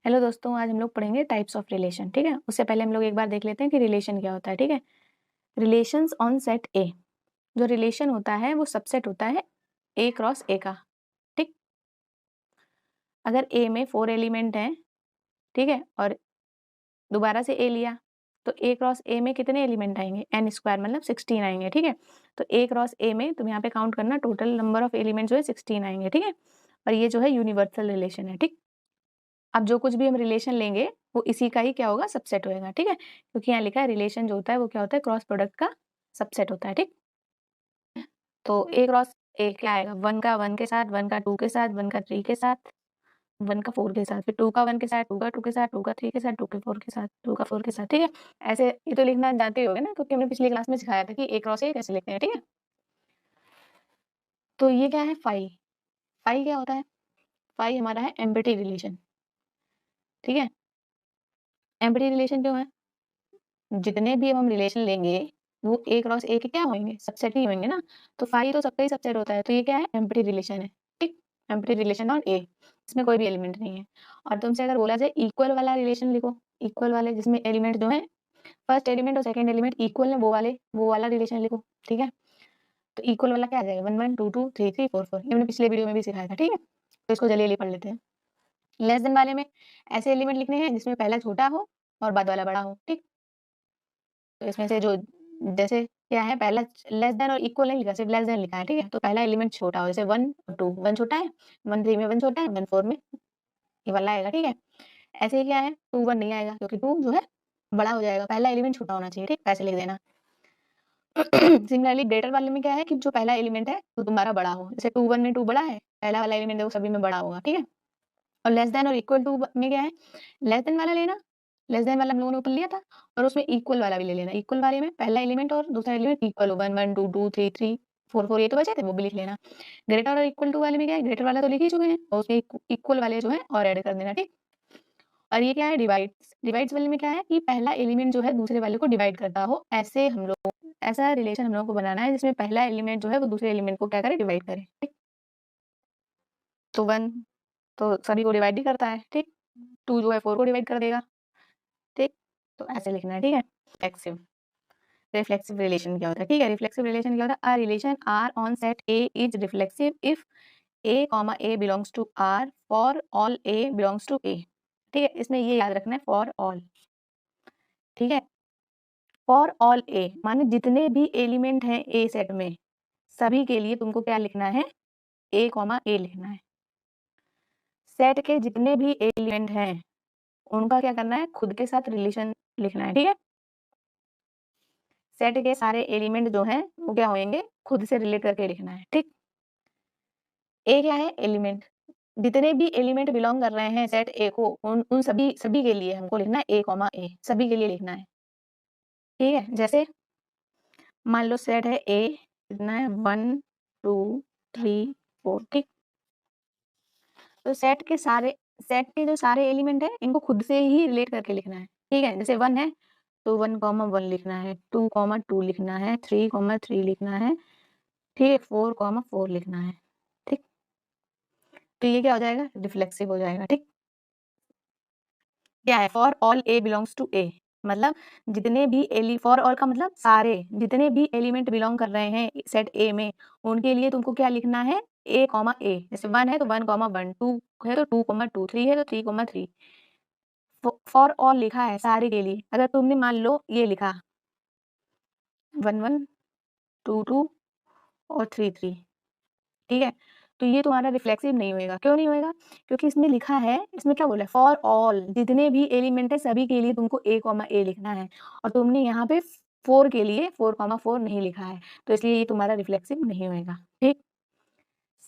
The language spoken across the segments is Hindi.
हेलो दोस्तों, आज हम लोग पढ़ेंगे टाइप्स ऑफ रिलेशन। ठीक है, उससे पहले हम लोग एक बार देख लेते हैं कि रिलेशन क्या होता है। ठीक है, रिलेशंस ऑन सेट ए। जो रिलेशन होता है वो सबसेट होता है ए क्रॉस ए का। ठीक, अगर ए में 4 एलिमेंट हैं, ठीक है, और दोबारा से ए लिया तो ए क्रॉस ए में कितने एलिमेंट आएंगे, एन स्क्वायर मतलब 16 आएंगे। ठीक है, तो ए क्रॉस ए में तुम यहाँ पे काउंट करना, टोटल नंबर ऑफ एलिमेंट जो है 16 आएंगे। ठीक है, और ये जो है यूनिवर्सल रिलेशन है। ठीक, अब जो कुछ भी हम रिलेशन लेंगे वो इसी का ही क्या होगा, सबसेट होएगा। ठीक है, क्योंकि यहाँ लिखा है रिलेशन जो होता है वो क्या होता है, क्रॉस प्रोडक्ट का सबसेट होता है। ठीक, तो ए क्रॉस ए क्या आएगा, 1 का 1 के साथ, 1 का 2 के साथ, 1 का 3 के साथ, 1 का 4 के साथ, फिर 2 का 1 के साथ, 2 का 2 के साथ, 2 का 3 के साथ, 2 के 4 के साथ, 2 का 4 के साथ। ठीक है, ऐसे ये तो लिखना जानते ही होगे ना, क्योंकि हमने पिछली क्लास में सिखाया था कि ए क्रॉस ए कैसे लिखते हैं। ठीक है, तो ये क्या है, फाई। फाई क्या होता है, फाई हमारा है एम्प्टी रिलेशन। ठीक है, एम्प्टी रिलेशन क्यों है, जितने भी हम रिलेशन लेंगे वो ए क्रॉस ए के क्या होंगे, सबसेट ही होंगे ना। तो फाई तो सबका ही सबसेट होता है, तो ये क्या है, एम्प्टी रिलेशन है। ठीक, एम्प्टी रिलेशन ऑन ए, इसमें कोई भी एलिमेंट नहीं है। और तुमसे अगर बोला जाए इक्वल वाला रिलेशन लिखो, इक्वल वाले जिसमें एलिमेंट जो है फर्स्ट एलिमेंट और सेकंड एलिमेंट इक्वल है, वो वाला रिलेशन लिखो। ठीक है, तो इक्वल वाला क्या आ जाएगा, 1 1 2 2 3 3 4 4, ये हमने पिछले वीडियो में भी सिखाया था। ठीक है, तो इसको जल्दी जल्दी पढ़ लेते हैं। लेस देन वाले में ऐसे एलिमेंट लिखने हैं जिसमें पहला छोटा हो और बाद वाला बड़ा हो। ठीक, तो इसमें से जो जैसे क्या है, पहला लेस देन और इक्वल नहीं लिखा, सिर्फ लेस देन लिखा है। ठीक है, तो पहला एलिमेंट छोटा हो, जैसे 1 और 2, 1 छोटा है, 1 3 में 1 छोटा है, 1 4 में ये वाला आएगा। ठीक है, ऐसे ही क्या है, 2 1 नहीं आएगा क्योंकि 2 जो है बड़ा हो जाएगा, पहला एलिमेंट छोटा होना चाहिए। ठीक, ऐसे लिख देना। सिमिलरली ग्रेटर वाले में क्या है कि जो पहला एलिमेंट है वो तुम्हारा बड़ा हो, जैसे 2 1 में 2 बड़ा है, पहला वाला एलिमेंट है वो सभी में बड़ा होगा। ठीक है, और लेस देन और इक्वल टू में क्या है, लेस देन वाला लेना, लेस देन वाला हम लोगों ने ऊपर लिया था, और उसमें इक्वल वाला भी ले लेना। इक्वल वाले में पहला एलिमेंट और दूसरा एलिमेंट इक्वल हो, 1 1 2 2 3 3 4 4, ये तो बचे थे, वो भी लिख लेना। ग्रेटर और इक्वल टू वाले में क्या है, ग्रेटर वाला तो लिख ही चुके हैं, और उसमें इक्वल वाले जो है और ऐड कर देना। ठीक, और ये क्या है, डिवाइड्स। डिवाइड्स वाले में क्या है कि पहला एलिमेंट जो है दूसरे वाले को डिवाइड करता हो, ऐसे हम लोग ऐसा रिलेशन हम लोग को बनाना है जिसमें पहला एलिमेंट जो है वो दूसरे एलिमेंट को क्या करे, डिवाइड करे। ठीक, तो 1 तो सभी को डिवाइड ही करता है। ठीक, 2 जो है 4 को डिवाइड कर देगा। ठीक, तो ऐसे लिखना है। ठीक है, रिफ्लेक्सिव। रिफ्लेक्सिव रिलेशन क्या होता है, ठीक है, रिफ्लेक्सिव रिलेशन क्या होता है, a relation R on set A is reflexive if A comma A belongs to R for all A belongs to A. ठीक है, इसमें ये याद रखना है, फॉर ऑल। ठीक है, फॉर ऑल ए माने जितने भी एलिमेंट हैं ए सेट में, सभी के लिए तुमको क्या लिखना है, ए कॉमा ए लिखना है। सेट के जितने भी एलिमेंट हैं उनका क्या करना है, खुद के साथ रिलेशन लिखना है। ठीक है, सेट के सारे एलिमेंट जो हैं वो क्या होंगे, खुद से रिलेट करके लिखना है। ठीक, ए क्या है, एलिमेंट। जितने भी एलिमेंट बिलोंग कर रहे हैं सेट ए को, उन उन सभी सभी के लिए हमको लिखना है ए कॉमा ए, सभी के लिए लिखना है। ठीक है, जैसे मान लो सेट है ए, कितना है, 1 2 3 4। ठीक, तो सेट के जो सारे एलिमेंट है इनको खुद से ही रिलेट करके लिखना है। ठीक है, जैसे 1 है तो 1 कॉमा 1 लिखना है, 2 कॉमा 2 लिखना है, 3 कॉमा 3 लिखना है। ठीक है, 4 कॉमा 4 लिखना है। ठीक, तो ये क्या हो जाएगा, रिफ्लेक्सिव हो जाएगा। ठीक, क्या है, for all A belongs to A, मतलब जितने भी फॉर ऑल का मतलब सारे जितने भी एलिमेंट बिलोंग कर रहे हैं सेट ए में, उनके लिए तुमको क्या लिखना है, ए कॉमा ए। जैसे 1 है तो 1 कॉमा 1, 2 है तो 2 कॉमा 2, 3 है तो 3 कॉमा 3। फॉर ऑल लिखा है सारे के लिए। अगर तुमने मान लो ये लिखा 1 1 2 2 और 3 3, ठीक है, तो ये तुम्हारा रिफ्लेक्सिव नहीं होएगा। क्यों नहीं होएगा, क्योंकि इसमें लिखा है, इसमें क्या बोला है, फॉर ऑल जितने भी एलिमेंट है सभी के लिए तुमको ए कॉमा ए लिखना है, और तुमने यहाँ पे 4 के लिए 4 कॉमा 4 नहीं लिखा है, तो इसलिए ये तुम्हारा रिफ्लेक्सिव नहीं होएगा। ठीक,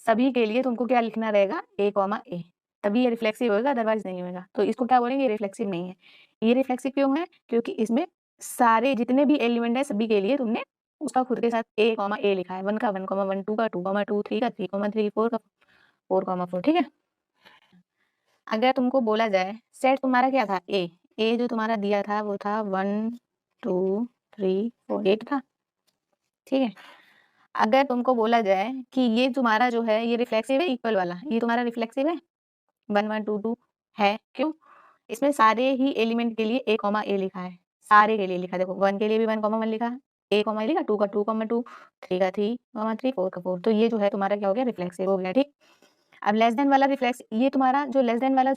सभी के लिए तुमको क्या लिखना रहेगा, ए कॉमा ए, तभी ये रिफ्लेक्सिव होएगा, अदरवाइज नहीं होएगा। तो इसको क्या बोलेंगे, ये रिफ्लेक्सिव नहीं है। ये रिफ्लेक्सिव क्यों है, क्योंकि इसमें सारे जितने भी एलिमेंट है सभी के लिए तुमने उसका खुद के साथ ए कॉमा ए लिखा है, 1 का 1 कॉमा 1, 2 का 2 कॉमा 2, 3 का 3 कॉमा 3, 4 का 4 कॉमा 4। ठीक है, अगर तुमको बोला जाए सेट तुम्हारा क्या था, ए जो तुम्हारा दिया था वो था 1 2 3 4, 8 था। ठीक है, अगर तुमको बोला जाए कि ये तुम्हारा जो है ये रिफ्लेक्सिव है, इक्वल वाला ये तुम्हारा रिफ्लेक्सिव है, 1 1 2 2 है, क्यों, इसमें सारे ही एलिमेंट के लिए ए कॉमा ए लिखा है, सारे के लिए लिखा। देखो 1 के लिए भी 1 कॉमा 1 लिखा है, ए कॉमा ए लिखा, 2 का 2 कॉमा 2, 3 का 3 कॉमा 3, 4 का 4। तो ये जो है तुम्हारा क्या हो गया, रिफ्लेक्सिव हो गया। ठीक। अब लेस देन वाला रिफ्लेक्स, ये तुम्हारा जो लेस देन वाला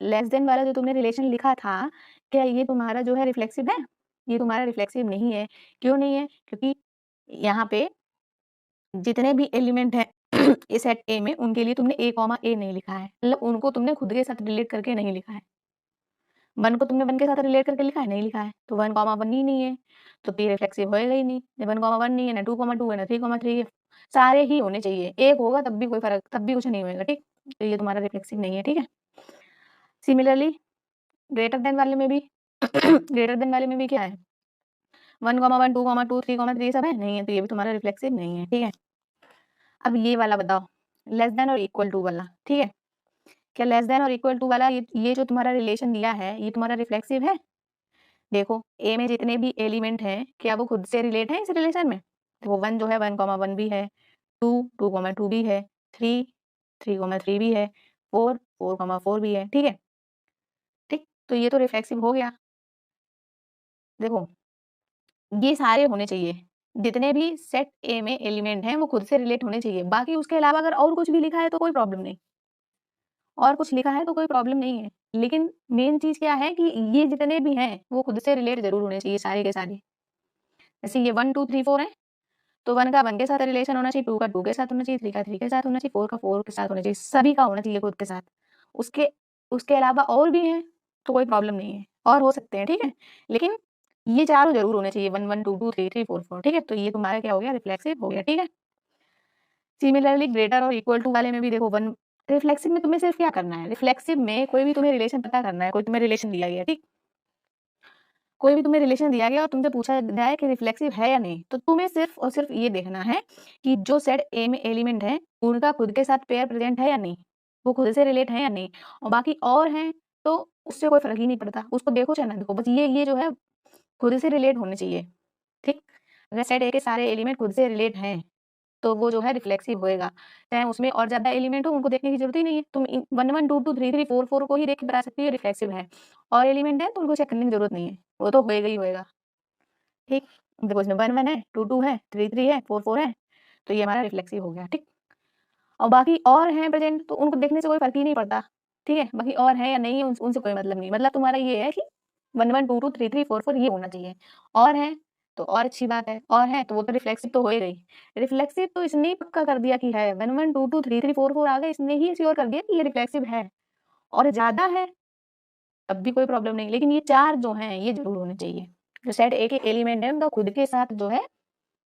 लेस देन वाला जो तुमने रिलेशन लिखा था, क्या ये तुम्हारा जो है रिफ्लेक्सिव है? ये तुम्हारा रिफ्लेक्सिव नहीं है। क्यों नहीं है? क्योंकि यहाँ पे जितने भी एलिमेंट हैं इस सेट ए में, उनके लिए तुमने ए कॉमा ए नहीं लिखा है, मतलब उनको तुमने खुद के साथ रिलेट करके नहीं लिखा है। 1 को तुमने 1 के साथ रिलेट करके लिखा है? नहीं लिखा है। तो 1 कॉमा 1 ही नहीं है, तो पी रिफ्लेक्सिव होएगा ही नहीं। जब 1 कॉमा 1 नहीं है, ना 2 कॉमा 2 है, ना 3 कॉमा 3 है, सारे ही होने चाहिए। एक होगा तब भी कोई फर्क, तब भी कुछ नहीं होएगा। ठीक। तो ये तुम्हारा रिफ्लेक्सिव नहीं है। ठीक है। सिमिलरली ग्रेटर देन वाले में भी ग्रेटर देन वाले में भी क्या है, 1 कॉमा 1, 2 कॉमा 2, 3 कॉमा 3 सब है, नहीं है, तो ये भी तुम्हारा रिफ्लेक्सिव नहीं है। ठीक है। अब ये वाला बताओ, लेस देन और इक्वल टू वाला। ठीक है। क्या लेस देन और इक्वल टू वाला ये जो तुम्हारा रिलेशन दिया है, ये तुम्हारा रिफ्लेक्सिव है? देखो ए में जितने भी एलिमेंट हैं, क्या वो खुद से रिलेट हैं इस रिलेशन में? देखो 1 जो है 1 कॉमा 1 भी है, 2 2 कॉमा 2 भी है, 3 3 कॉमा 3 भी है, 4 4 कॉमा 4 भी है। ठीक है। ठीक। तो ये तो रिफ्लेक्सिव हो गया। देखो ये सारे होने चाहिए, जितने भी सेट ए में एलिमेंट हैं वो खुद से रिलेट होने चाहिए। बाकी उसके अलावा अगर और कुछ भी लिखा है तो कोई प्रॉब्लम नहीं, और कुछ लिखा है तो कोई प्रॉब्लम नहीं है। लेकिन मेन चीज़ क्या है कि ये जितने भी हैं वो खुद से रिलेट ज़रूर होने चाहिए, सारे के सारे। जैसे ये 1 2 3 4 है, तो 1 का 1 के साथ रिलेशन होना चाहिए, 2 का 2 के साथ होना चाहिए, 3 का 3 के साथ होना चाहिए, 4 का 4 के साथ होना चाहिए, सभी का होना चाहिए खुद के साथ। उसके उसके अलावा और भी हैं तो कोई प्रॉब्लम नहीं है, और हो सकते हैं। ठीक है। लेकिन ये चारों ज़रूर होने चाहिए, 1 1 2 2 3 3 4 4। ठीक है। तो ये तुम्हारा क्या हो गया, रिफ्लेक्सिव हो गया। ठीक है। सिमिलरली ग्रेटर और इक्वल टू वाले में भी देखो 1, रिफ्लेक्सिव में तुम्हें सिर्फ क्या करना है, रिफ्लेक्सिव में कोई भी तुम्हें रिलेशन पता करना है। कोई तुम्हें रिलेशन दिया गया, ठीक, कोई भी तुम्हें रिलेशन दिया गया और तुमसे पूछा जाए कि रिफ्लेक्सिव है या नहीं, तो तुम्हें सिर्फ और सिर्फ ये देखना है कि जो सेट ए में एलिमेंट है उनका खुद के साथ पेयर प्रेजेंट है या नहीं, वो खुद से रिलेट है या नहीं, और बाकी और हैं तो उससे कोई फर्क ही नहीं पड़ता, उसको देखो चाहे ना देखो, बस ये जो है खुद से रिलेट होने चाहिए। ठीक। अगर सेट ए के सारे एलिमेंट खुद से रिलेट हैं तो वो जो है रिफ्लेक्सिव होएगा। चाहे उसमें और ज़्यादा एलिमेंट हो, उनको देखने की ज़रूरत ही नहीं है। तुम 1 1 2 2 3 3 4 4 को ही देख के बता सकती हो ये रिफ्लेक्सिव है। और एलिमेंट है तो उनको चेक करने की ज़रूरत नहीं है। वो तो होएगा ही होएगा। ठीक। देखो इसमें 1 1 है, 2 2 है, 3 3 है, 4 4 है, तो ये हमारा रिफ्लेक्सिव हो गया। ठीक। और बाकी और हैं प्रेजेंट तो उनको देखने से कोई फ़र्क ही नहीं पड़ता। ठीक है। बाकी और हैं या नहीं है उनसे कोई मतलब नहीं। मतलब तुम्हारा ये है कि 1 1 2 2 3 3 4 4 ये होना चाहिए। और है तो और अच्छी बात है, और है तो वो तो रिफ्लेक्सिव तो हो ही गई। रिफ्लेक्सिव तो इसने ही पक्का कर दिया कि है, 1 1 2 2 3 3 4 4 आ गए, इसने ही श्योर कर दिया कि ये रिफ्लेक्सिव है। और ज़्यादा है तब भी कोई प्रॉब्लम नहीं, लेकिन ये 4 जो हैं ये ज़रूर होने चाहिए। जो सेट ए के एलिमेंट है उनका खुद के साथ जो है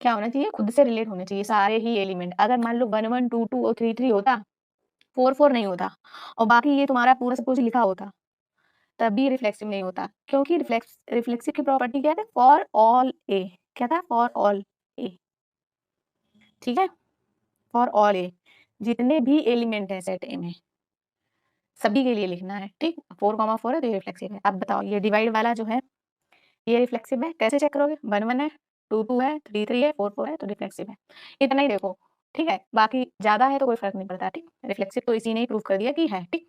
क्या होना चाहिए, खुद से रिलेट होने चाहिए सारे ही एलिमेंट। अगर मान लो 1 1 2 2 और 3 3 होता, 4 4 नहीं होता और बाकी ये तुम्हारा पूरा सब कुछ लिखा होता, तब भी रिफ्लेक्सिव नहीं होता। क्योंकि रिफ्लेक्सिव की प्रॉपर्टी क्या है, फॉर ऑल ए। क्या था, फॉर ऑल ए। ठीक है। फॉर ऑल ए, जितने भी एलिमेंट है सेट ए में सभी के लिए लिखना है। ठीक। 4 कॉमा 4 है तो ये रिफ्लेक्सिव है। अब बताओ ये डिवाइड वाला जो है ये रिफ्लेक्सिव है, कैसे चेक करोगे, 1 1 है, 2 2 है, 3 3 है, 4 4 है तो रिफ्लेक्सिव है। इतना ही देखो। ठीक है। बाकी ज्यादा है तो कोई फर्क नहीं पड़ता। ठीक। रिफ्लेक्सिव तो इसी ने ही प्रूव कर दिया कि है। ठीक।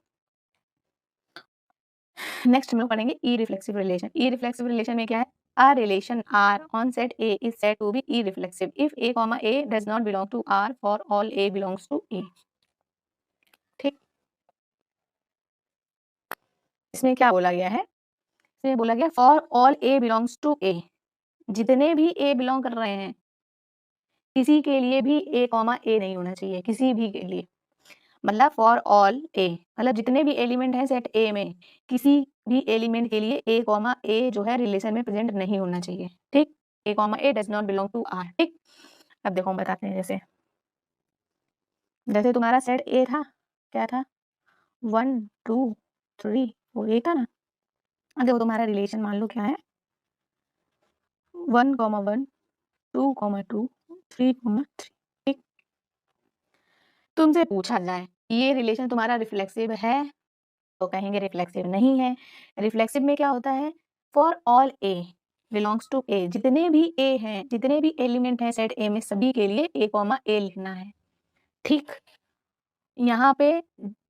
नेक्स्ट हम लोग पढ़ेंगे ई रिफ्लेक्सिव रिलेशन। ई रिफ्लेक्सिव रिलेशन में क्या है, a relation R on set A is said to be irreflexive if A, A does not belong to R for all A belongs to A। ठीक। इसमें क्या बोला गया है, इसमें बोला गया for all A belongs to A, जितने भी A बिलोंग कर रहे हैं किसी के लिए भी A, A नहीं होना चाहिए, किसी भी के लिए। मतलब फॉर ऑल ए, मतलब जितने भी एलिमेंट हैं सेट ए में किसी भी एलिमेंट के लिए ए कॉमा ए जो है रिलेशन में प्रेजेंट नहीं होना चाहिए। ठीक। A comma A does not belong to R. ठीक। अब देखो हम बताते हैं, जैसे जैसे तुम्हारा सेट ए था, क्या था, 1 2 3 4 ए था ना। अब देखो तुम्हारा रिलेशन मान लो क्या है, 1 कॉमा 1 2 कॉमा 2 3 कॉमा 3। ठीक। तुमसे पूछा जाए ये रिलेशन तुम्हारा रिफ्लेक्सिव है तो कहेंगे रिफ्लेक्सिव नहीं है। रिफ्लेक्सिव में क्या होता है, for all A belongs to A, जितने भी ए हैं, जितने भी एलिमेंट हैं सेट ए में सभी के लिए ए कॉमा ए लिखना है। ठीक। यहाँ पे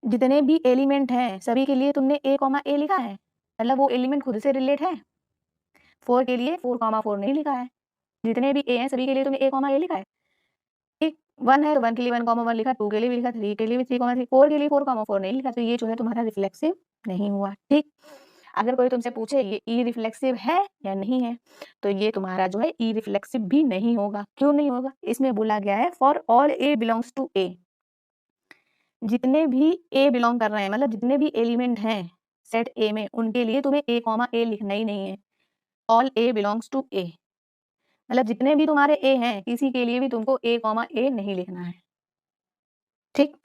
जितने भी एलिमेंट हैं सभी के लिए तुमने ए कॉमा ए लिखा है, मतलब वो एलिमेंट खुद से रिलेट है। 4 के लिए 4,4 नहीं लिखा है। जितने भी ए हैं सभी के लिए तुमने a, a लिखा है। ठीक, 1 है तो 1 के लिए 1,1 लिखा, 2 के लिए भी लिखा, 3 के लिए भी 3,3, 4 के लिए 4,4 नहीं लिखा, तो ये जो है तुम्हारा रिफ्लेक्सिव नहीं हुआ। ठीक, अगर कोई तुमसे पूछे ये ई रिफ्लेक्सिव है या नहीं है, तो ये तुम्हारा जो है ई रिफ्लेक्सिव भी नहीं होगा। क्यों नहीं होगा? इसमें बोला गया है for all A belongs to A. जितने भी ए बिलोंग कर रहे हैं, मतलब जितने भी एलिमेंट हैं सेट ए में, उनके लिए तुम्हें ए कॉमा ए लिखना ही नहीं है। All A belongs to A, मतलब जितने भी तुम्हारे ए हैं किसी के लिए भी तुमको ए कॉमा ए नहीं लिखना है। ठीक,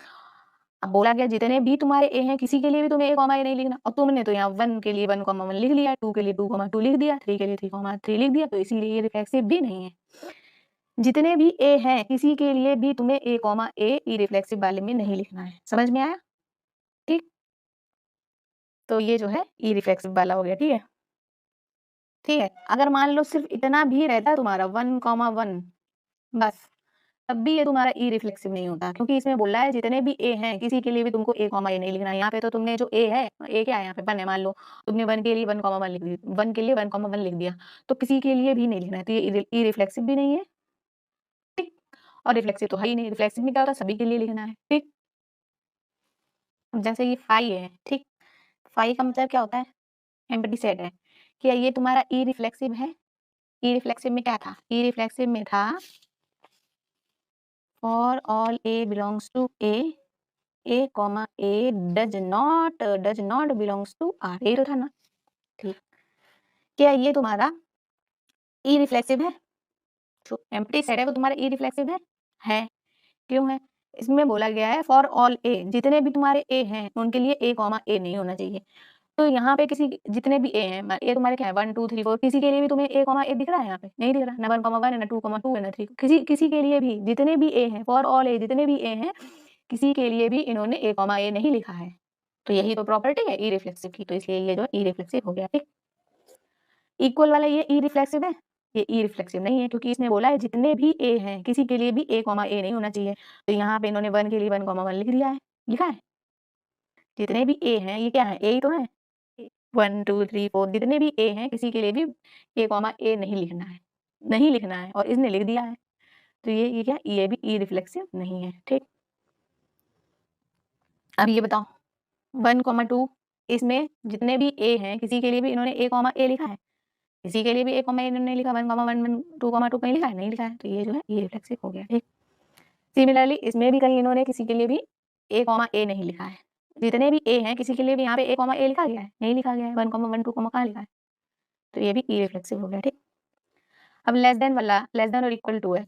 अब बोला गया जितने भी तुम्हारे ए हैं किसी के लिए भी तुम्हें ए कॉमा ए नहीं लिखना, और तुमने तो यहाँ 1 के लिए 1,1 लिख लिया, 2 के लिए 2,2 लिख दिया, 3 के लिए 3,3 लिख दिया, तो इसीलिए ये रिफ्लेक्सिव भी नहीं है। जितने भी ए हैं किसी के लिए भी तुम्हें ए कॉमा ए ई रिफ्लेक्सिव वाले में नहीं लिखना है। समझ में आया? ठीक, तो ये जो है ई रिफ्लेक्सिव वाला हो गया। ठीक है, ठीक है। अगर मान लो सिर्फ इतना भी रहता है तुम्हारा 1,1 बस, तब भी ये तुम्हारा ई रिफ्लेक्सिव नहीं होता, क्योंकि इसमें बोला है जितने भी ए हैं किसी के लिए भी तुमको ए कॉमा ए नहीं लिखना है। यहाँ पे तो तुमने जो ए है, ए क्या है यहाँ पे 1 है, मान लो तुमने 1 के लिए 1,1 लिख दिया, 1 के लिए 1,1 लिख दिया, तो किसी के लिए भी नहीं लिखना है, तो ये ई रिफ्लेक्सिव भी नहीं है। ठीक, और रिफ्लेक्सिव तो है ही नहीं। रिफ्लेक्सिव में क्या होता है, सभी के लिए लिखना है। ठीक, जैसे ये फाई है। ठीक, फाई का मतलब क्या होता है, एम्प्टी सेट है। क्या ये तुम्हारा ई रिफ्लेक्सिव है? ई रिफ्लेक्सिव में क्या था, ई रिफ्लेक्सिव में था for all A belongs to A comma A does not belongs to R, ये तो था ना। ठीक, क्या ये तुम्हारा ई रिफ्लेक्सिव है? जो एम्प्टी सेट है वो तुम्हारा ई रिफ्लेक्सिव है? क्यों है? इसमें बोला गया है फॉर ऑल ए, जितने भी तुम्हारे ए हैं उनके लिए ए कॉमा ए नहीं होना चाहिए। तो यहाँ पे किसी जितने भी ए हैं, ए तुम्हारे क्या है 1 2 3 4, किसी के लिए भी तुम्हें ए कॉमा ए दिख रहा है? यहाँ पे नहीं दिख रहा, ना 1,1 है, ना 2,2 है, ना 3, किसी किसी के लिए भी जितने भी ए हैं, फॉर ऑल ए जितने भी ए हैं किसी के लिए भी इन्होंने ए कॉमा ए नहीं लिखा है। तो यही तो प्रॉपर्टी है ई रिफ्लेक्सिव की, तो इसलिए ये जो ई रिफ्लेक्सिव हो गया। ठीक, इक्वल वाला ये ई रिफ्लेक्सिव है, ये ई रिफ्लेक्सिव नहीं है, क्योंकि इसमें बोला है जितने भी ए हैं किसी के लिए भी ए कॉमा ए नहीं होना चाहिए। तो यहाँ पे इन्होंने 1 के लिए 1,1 लिख दिया है, लिखा है। जितने भी ए हैं ये क्या है, ए ही तो है। 1 2 3 4 जितने भी ए हैं किसी के लिए भी ए कॉमा ए नहीं लिखना है, नहीं लिखना है, और इसने लिख दिया है, तो ये क्या, ये भी ई रिफ्लेक्सिव नहीं है। ठीक, अब ये बताओ 1,2 इसमें जितने भी ए हैं किसी के लिए भी इन्होंने ए कॉमा ए लिखा है? किसी के लिए भी ए कॉमा ए इन्होंने लिखा, 1,1 2,2 कहीं लिखा है? नहीं लिखा है, तो ये जो है ई रिफ्लेक्सिव हो गया। ठीक, सिमिलरली इसमें भी कहीं इन्होंने किसी के लिए भी ए कॉमा ए नहीं लिखा है। जितने भी ए हैं किसी के लिए भी यहाँ पे ए कॉमा ए लिखा गया है? नहीं लिखा गया है। 1,1 2 कहाँ लिखा है? तो ये भी ई रिफ्लेक्सिव हो गया। ठीक, अब लेस देन वाला लेस देन और इक्वल टू है।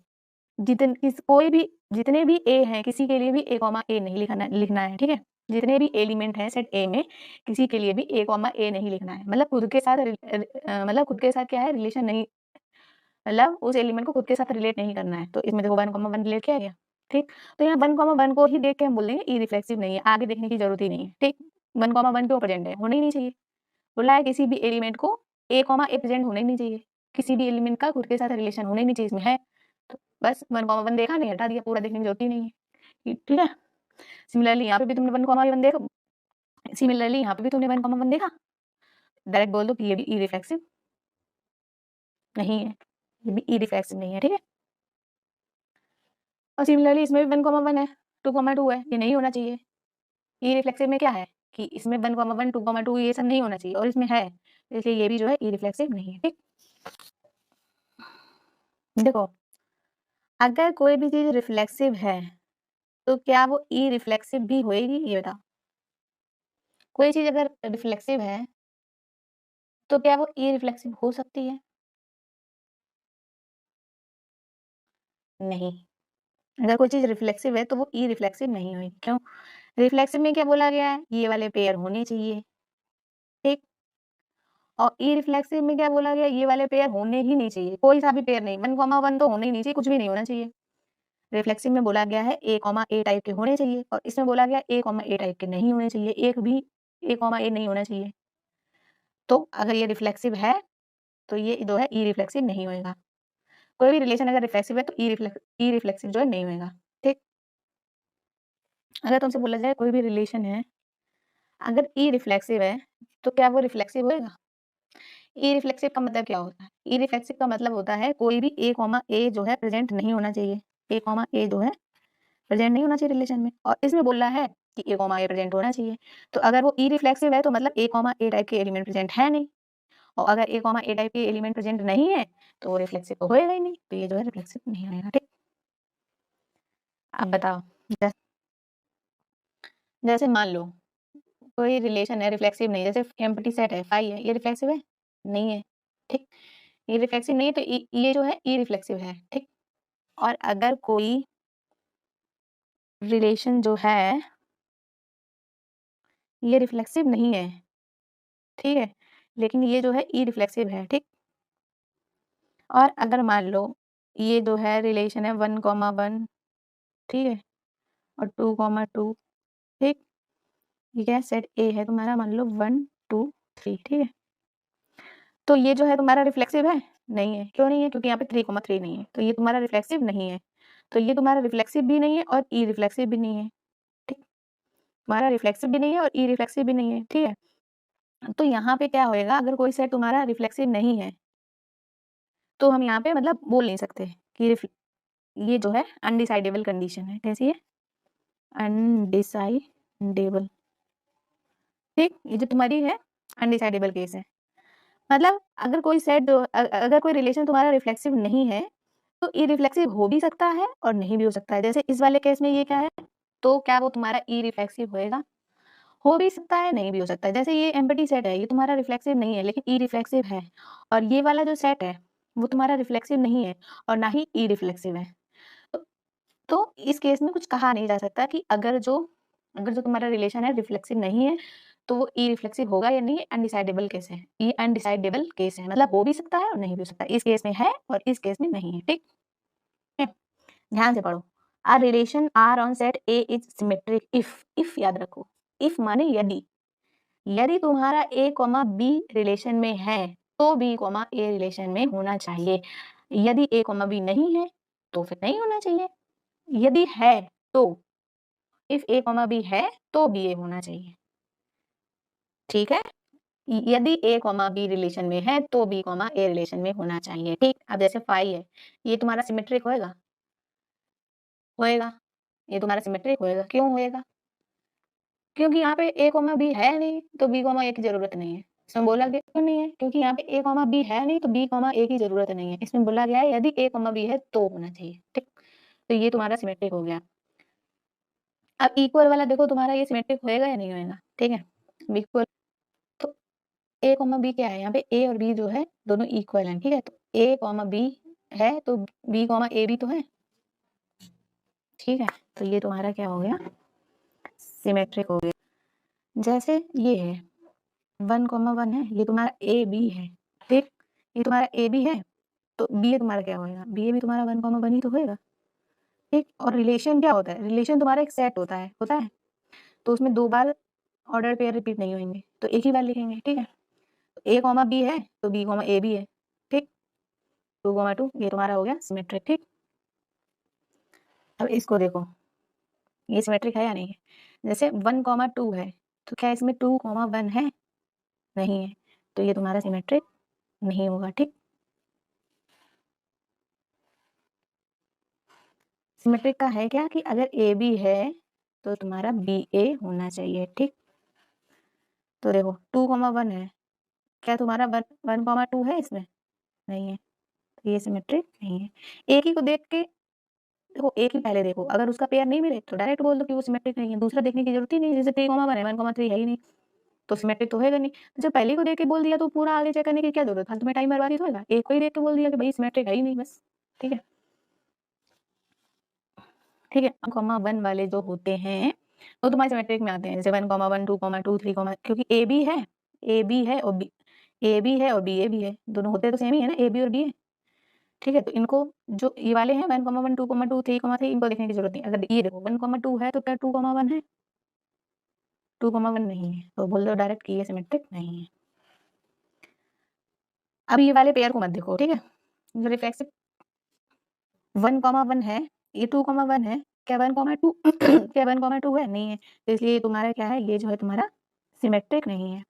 कोई भी जितने भी ए हैं किसी के लिए भी ए कॉमा ए नहीं लिखना है। ठीक है, जितने भी एलिमेंट हैं सेट ए में किसी के लिए भी ए कॉमा ए नहीं लिखना है, मतलब खुद के साथ मतलब खुद के साथ क्या है, रिलेशन नहीं, मतलब उस एलिमेंट को खुद के साथ रिलेट नहीं करना है। तो इसमें देखो 1,1 रिलेट किया गया। ठीक, तो यहाँ 1,1 को ही देख के हम बोल देंगे ई रिफ्लेक्सिव नहीं है, आगे देखने की जरूरत ही नहीं है। ठीक, 1,1 क्यों प्रेजेंट है, होना ही नहीं चाहिए। बोला है किसी भी एलिमेंट को ए कॉमा ए प्रेजेंट होना ही नहीं चाहिए, किसी भी एलिमेंट का खुद के साथ रिलेशन होना ही नहीं चाहिए। इसमें है तो बस 1,1 देखा, नहीं हटा दिया, पूरा देखने की जरूरत ही नहीं है। ठीक है, सिमिलरली यहाँ पे भी तुमने 1,1 देखा, सिमिलरली यहाँ पे भी तुमने 1,1 देखा, डायरेक्ट बोल दो कि ये भी ई रिफ्लेक्सिव नहीं है, ये भी ई रिफ्लेक्सिव नहीं है। ठीक है, और सिमिलरली इसमें भी 1,1 है, 2,2 है, ये नहीं होना चाहिए। ई रिफ्लेक्सिव में क्या है कि इसमें 1,1 2,2 ये सब नहीं होना चाहिए, और इसमें है, इसलिए ये भी जो है ई रिफ्लेक्सिव नहीं है। ठीक, देखो अगर कोई भी चीज रिफ्लेक्सिव है तो क्या वो ई रिफ्लेक्सिव भी होएगी, ये बताओ। कोई चीज अगर रिफ्लेक्सिव है तो क्या वो ई रिफ्लेक्सिव हो सकती है? नहीं, अगर कोई चीज रिफ्लेक्सिव है तो वो ई रिफ्लेक्सिव नहीं होगी। क्यों? रिफ्लेक्सिव में क्या बोला गया है, ये वाले पेयर होने चाहिए। ठीक, और ई रिफ्लेक्सिव में क्या बोला गया, ये वाले पेयर होने ही नहीं चाहिए, कोई सा भी पेयर नहीं, 1,1 तो होने ही नहीं चाहिए, कुछ भी नहीं होना चाहिए। रिफ्लेक्सिव में बोला गया है ए कॉमा ए टाइप के होने चाहिए, और इसमें बोला गया ए कॉमा ए टाइप के नहीं होने चाहिए, एक भी ए कॉमा ए नहीं होना चाहिए। तो अगर ये रिफ्लेक्सिव है तो ये जो है ई रिफ्लेक्सिव नहीं होएगा। कोई भी रिलेशन अगर रिफ्लेक्सिव है तो ई रिफ्लेक्सिव जो है नहीं होएगा। ठीक, अगर तुमसे बोला जाए कोई भी रिलेशन है अगर ई रिफ्लेक्सिव है तो क्या वो रिफ्लेक्सिव होएगा? ई रिफ्लेक्सिव का मतलब क्या होता है? ई रिफ्लेक्सिव का मतलब होता है कोई भी ए कॉमा ए जो है प्रेजेंट नहीं होना चाहिए। ए कॉमा ए जो है प्रेजेंट नहीं होना चाहिए रिलेशन में, और इसमें बोल रहा है कि ए कॉमा ए प्रेजेंट होना चाहिए। तो अगर वो ई रिफ्लेक्सिव है तो मतलब ए कॉमा ए टाइप के एलिमेंट प्रेजेंट है नहीं, और अगर ए कॉमा ए टाइप के एलिमेंट प्रेजेंट नहीं है तो वो रिफ्लेक्सिव तो होएगा ही नहीं, तो ये जो है रिफ्लेक्सिव नहीं होएगा। ठीक, अब बताओ, जैसे मान लो कोई रिलेशन है रिफ्लेक्सिव नहीं, जैसे एम्प्टी सेट है फाई है, ये रिफ्लेक्सिव है? नहीं है। ठीक, ये रिफ्लेक्सिव नहीं है तो ये जो है ई रिफ्लेक्सिव है। ठीक, और अगर कोई रिलेशन जो है ये रिफ्लेक्सिव नहीं है, ठीक है, लेकिन ये जो है ई रिफ्लेक्सिव है। ठीक, और अगर मान लो ये जो है रिलेशन है 1,1, ठीक है, और 2,2, ठीक, ये क्या है, सेट ए है तुम्हारा, मान लो 1 2 3, ठीक है, तो ये जो है तुम्हारा रिफ्लेक्सिव है? नहीं है। क्यों नहीं है? क्योंकि यहाँ पे 3,3 नहीं है, तो ये तुम्हारा रिफ्लेक्सिव नहीं है। तो ये तुम्हारा रिफ्लेक्सिव भी नहीं है और ई रिफ्लेक्सिव भी नहीं है। ठीक, तुम्हारा रिफ्लेक्सिव भी नहीं है और ई रिफ्लेक्सिव भी नहीं है। ठीक है, तो यहाँ पे क्या होएगा, अगर कोई सेट तुम्हारा रिफ्लेक्सिव नहीं है तो हम यहाँ पे मतलब बोल नहीं सकते कि ये जो है अनडिसाइडेबल कंडीशन है। कैसी है? अनडिसाइडेबल। ठीक, ये जो तुम्हारी है अनडिसाइडेबल केस है। मतलब अगर कोई सेट जो अगर कोई रिलेशन तुम्हारा रिफ्लेक्सिव नहीं है तो ई रिफ्लेक्सिव हो भी सकता है और नहीं भी हो सकता है। जैसे इस वाले केस में ये क्या है, तो क्या वो तुम्हारा ई रिफ्लेक्सिव होएगा? हो भी सकता है, नहीं भी हो सकता है। जैसे ये एम्प्टी सेट है, ये तुम्हारा रिफ्लेक्सिव नहीं है लेकिन ई रिफ्लेक्सिव है, और ये वाला जो सेट है वो तुम्हारा रिफ्लेक्सिव नहीं है और ना ही ई रिफ्लेक्सिव है। तो, तो इस केस में कुछ कहा नहीं जा सकता कि अगर जो तुम्हारा रिलेशन है रिफ्लेक्सिव नहीं है तो वो ई रिफ्लेक्सिव होगा या नहीं। अनडिसाइडेबल केस है, ये अनडिसाइडेबल केस है, मतलब हो भी सकता है और नहीं भी हो सकता। इस केस में है और इस केस में नहीं है। ठीक है, ध्यान से पढ़ो। A relation R on set A is symmetric if याद रखो, इफ माने यदि, यदि तुम्हारा ए कॉमा बी रिलेशन में है तो बी कॉमा ए रिलेशन में होना चाहिए। यदि ए कॉमा बी नहीं है तो फिर नहीं होना चाहिए। यदि है तो, इफ ए कॉमा बी है तो बी ए होना चाहिए। ठीक है, यदि ए कॉमा बी रिलेशन में है तो बी कॉमा ए रिलेशन में होना चाहिए। ठीक, अब जैसे फाई है, ये तुम्हारा सिमेट्रिक होएगा? होएगा, ये तुम्हारा सिमेट्रिक होएगा। क्यों होएगा? क्योंकि यहाँ पे ए कॉमा बी है नहीं तो बी कॉमा ए की जरूरत नहीं है। इसमें बोला गया क्यों नहीं है? क्योंकि यहाँ पे ए कॉमा बी है नहीं तो बी कॉमा ए की जरूरत नहीं है। इसमें बोला गया है यदि ए कॉमा बी है तो होना चाहिए। ठीक, तो ये तुम्हारा सिमेट्रिक हो गया। अब इक्वल वाला देखो, तुम्हारा ये सिमेट्रिक होएगा या नहीं होएगा? ठीक है, इक्वल, तो ए कॉमा बी क्या है, यहाँ पे ए और बी जो है दोनों इक्वल हैं। ठीक है, तो ए कॉमा बी है तो बी कॉमा ए भी तो है। ठीक है, तो ये तुम्हारा क्या हो गया, सिमेट्रिक हो गया। जैसे ये है 1,1 है, ये तुम्हारा ए बी है। ठीक, ये तुम्हारा ए बी है तो बी ए तुम्हारा क्या होएगा, बी ए भी तुम्हारा 1,1 ही तो होएगा। ठीक, और रिलेशन क्या होता है, रिलेशन तुम्हारा एक सेट होता है, तो उसमें 2 बार ऑर्डर पेयर रिपीट नहीं होंगे, तो एक ही बार लिखेंगे। ठीक है, ए कॉमा बी है तो बी कॉमा ए भी है। ठीक, 2,2 ये तुम्हारा हो गया सिमेट्रिक। ठीक, अब इसको देखो, ये सिमेट्रिक है या नहीं है? जैसे 1,2 है तो क्या इसमें 2,1 है? नहीं है, तो ये तुम्हारा सिमेट्रिक नहीं होगा। ठीक, सिमेट्रिक का है क्या कि अगर ए बी है तो तुम्हारा बी ए होना चाहिए। ठीक, तो देखो 2,1 है, क्या तुम्हारा 1,2 है इसमें? नहीं है, तो ये सिमेट्रिक नहीं है। एक ही को देख के देखो, एक ही पहले देखो, अगर उसका पेयर नहीं मिले तो डायरेक्ट बोल दो कि वो सिमेट्रिक नहीं है, दूसरा देखने की जरूरत ही नहीं। जैसे 3,1 है, 1,3 है ही नहीं, तो सिमेट्रिक तो होगा नहीं। तो जब पहले को देख के बोल दिया तो पूरा आगे चेक करने की क्या जरूरत, फालतू में टाइम बर्बादी तो होगा। एक को ही देख के बोल दिया कि भाई सिमेट्रिक है ही नहीं, बस। ठीक है, ठीक है, 1,1 वाले जो होते हैं वो तुम्हारे सिमेट्रिक में आते हैं। जैसे 1,1 2,2 3, क्योंकि ए बी है, ए बी है और बी ए बी है और बी ए भी है, दोनों होते तो सेम ही है ना, ए बी और बी है। ठीक है, तो इनको जो ये वाले हैं 1,1 2,2 3,3 इनको देखने की जरूरत नहीं। अगर ये देखो 1,2 है तो क्या 2,1 है? 2,1 नहीं है, तो बोल दो डायरेक्ट कि ये सिमेट्रिक नहीं है। अब ये वाले पेयर को मत देखो। ठीक है, जो रिफ्लेक्सिव 1,1 है, ये 2,1 है, क्या 1,2 क्या 1,2 है? नहीं है, तो इसलिए तुम्हारा क्या है, ये जो है तुम्हारा सिमेट्रिक नहीं है।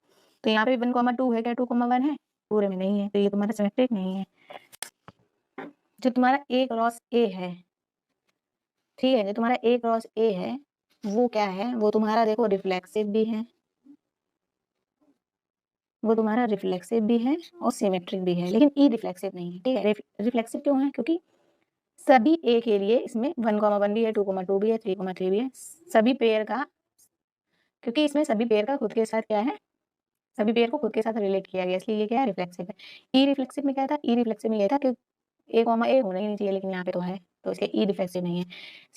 तो यहाँ पे 1,2 है क्या 2,1 है? पूरे में नहीं है, तो ये तुम्हारा सिमेट्रिक नहीं है। जो तुम्हारा A क्रॉस A है, ठीक है, जो तुम्हारा A क्रॉस A है वो क्या है? वो तुम्हारा देखो रिफ्लेक्सिव भी है, वो तुम्हारा रिफ्लेक्सिव भी है और सिमेट्रिक भी है, लेकिन ई रिफ्लेक्सिव नहीं है। ठीक है, रिफ्लेक्सिव क्यों है? क्योंकि सभी ए के लिए इसमें 1,1 भी है, 2,2 भी है, 3,3 भी है, सभी पेयर का, क्योंकि इसमें सभी पेयर का खुद के साथ क्या है, सभी पेयर को खुद के साथ रिलेट किया गया, इसलिए ये क्या है? रिफ्लेक्सिव है। ई रिफ्लेक्सिव में क्या था? ई रिफ्लेक्सिव में ये था कि ए कॉमा ए होना ही नहीं चाहिए, लेकिन यहाँ पे तो है, तो इसके ई रिफ्लेक्सिव नहीं है।